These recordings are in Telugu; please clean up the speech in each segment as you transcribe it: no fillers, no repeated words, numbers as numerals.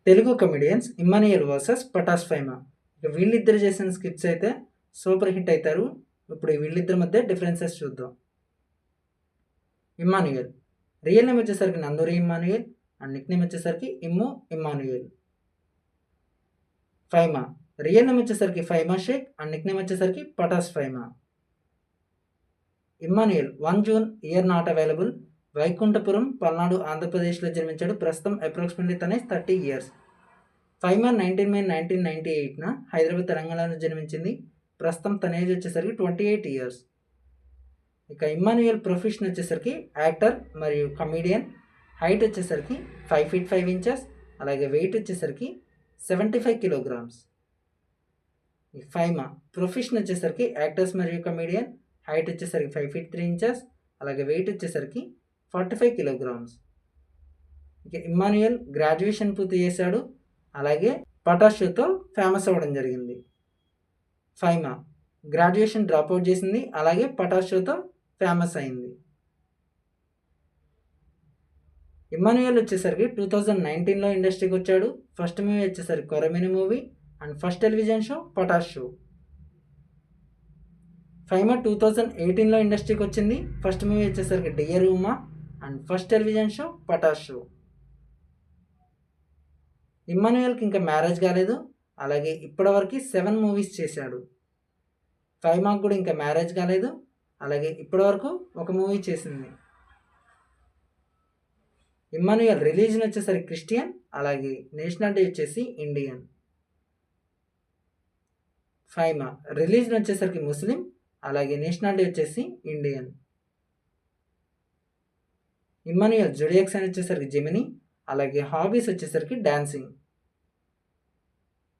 Telugu comedians Emmanuel versus Patas Faima. ఇక వీళ్ళిద్దరు చేసిన స్కిట్స్ అయితే సూపర్ హిట్ అవుతారు. ఇప్పుడు వీళ్ళిద్దరి మధ్య డిఫరెన్సెస్ చూద్దాం. ఇమ్మానుయేల్ రియల్ నేమ్ వచ్చేసరికి Nanduri Emmanuel and nick name వచ్చేసరికి ఇమ్మానుయేల్. ఫైమా రియల్ నేమ్ వచ్చేసరికి Faima Shaik and nick name వచ్చేసరికి Patas Faima. Emmanuel 1 June, year not available, Vaikunthapuram, Palnadu, ఆంధ్రప్రదేశ్లో జన్మించాడు. ప్రస్తుతం అప్రాక్సిమేట్లీ తనే 30 years. ఫైమా 19 May 1998న హైదరాబాద్, తెలంగాణలో జన్మించింది. ప్రస్తుతం తన ఏజ్ వచ్చేసరికి 28 years. ఇక ఇమ్మానుయేల్ ప్రొఫెషన్ వచ్చేసరికి యాక్టర్ మరియు కమీడియన్. హైట్ వచ్చేసరికి 5 feet 5 inches, అలాగే వెయిట్ వచ్చేసరికి 75 kilograms. ఫైమా ప్రొఫెషన్ వచ్చేసరికి యాక్టర్స్ మరియు కమీడియన్. హైట్ వచ్చేసరికి 5 feet 3 inches, అలాగే వెయిట్ వచ్చేసరికి 45 kilograms. ఇక ఇమ్మానుయేల్ గ్రాడ్యుయేషన్ పూర్తి చేశాడు, అలాగే పటాస్ షోతో ఫేమస్ అవ్వడం జరిగింది. ఫైమా గ్రాడ్యుయేషన్ డ్రాప్అవుట్ చేసింది, అలాగే పటాస్ షోతో ఫేమస్ అయింది. ఇమ్మానుయేల్ వచ్చేసరికి 2019లో ఇండస్ట్రీకి వచ్చాడు. ఫస్ట్ మూవీ వచ్చేసరికి Korameenu movie and first television show Patas show. Faima 2018లో ఇండస్ట్రీకి వచ్చింది. ఫస్ట్ మూవీ వచ్చేసరికి dear Uma and first television show Patas show. ఇమ్మానుయేల్కి ఇంకా మ్యారేజ్ కాలేదు, అలాగే ఇప్పటివరకు 7 movies చేశాడు. ఫైమాకు కూడా ఇంకా మ్యారేజ్ కాలేదు, అలాగే ఇప్పటివరకు ఒక మూవీ చేసింది. ఇమ్మానుయేల్ రిలీజన్ వచ్చేసరికి క్రిస్టియన్, అలాగే నేషనాలిటీ వచ్చేసి ఇండియన్. ఫైమా రిలీజన్ వచ్చేసరికి ముస్లిం, అలాగే నేషనాలిటీ వచ్చేసి ఇండియన్. ఇమ్మానుయేల్ జోడియాక్ సైన్ వచ్చేసరికి జెమిని, అలాగే హాబీస్ వచ్చేసరికి డాన్సింగ్.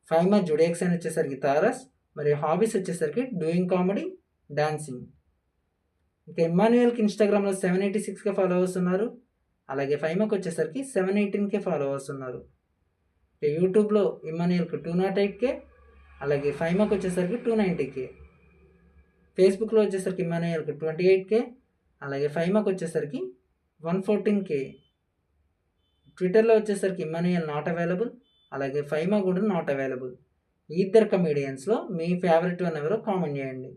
ఫైమా జోడియాక్ సైన్ వచ్చేసరికి తారస్, మరియు హాబీస్ వచ్చేసరికి డూయింగ్ కామెడీ, డాన్సింగ్. ఇంకా ఇమ్మానుయేల్కి ఇన్స్టాగ్రామ్లో 786K ఫాలోవర్స్ ఉన్నారు, అలాగే ఫైమాకి వచ్చేసరికి 718K ఫాలోవర్స్ ఉన్నారు. యూట్యూబ్లో ఇమ్మానుయేల్కి 208K, అలాగే ఫైమాకి వచ్చేసరికి 290K. ఫేస్బుక్లో వచ్చేసరికి ఇమ్మానుయేల్కి 28K, అలాగే ఫైమాకి వచ్చేసరికి 114K. ట్విట్టర్లో వచ్చేసరికి ఇమ్మానుయేల్ నాట్ అవైలబుల్, అలాగే ఫైమా కూడా నాట్ అవైలబుల్. ఈ ఇద్దరు కమీడియన్స్లో మీ ఫేవరెట్ వన్ ఎవరో కామెంట్ చేయండి.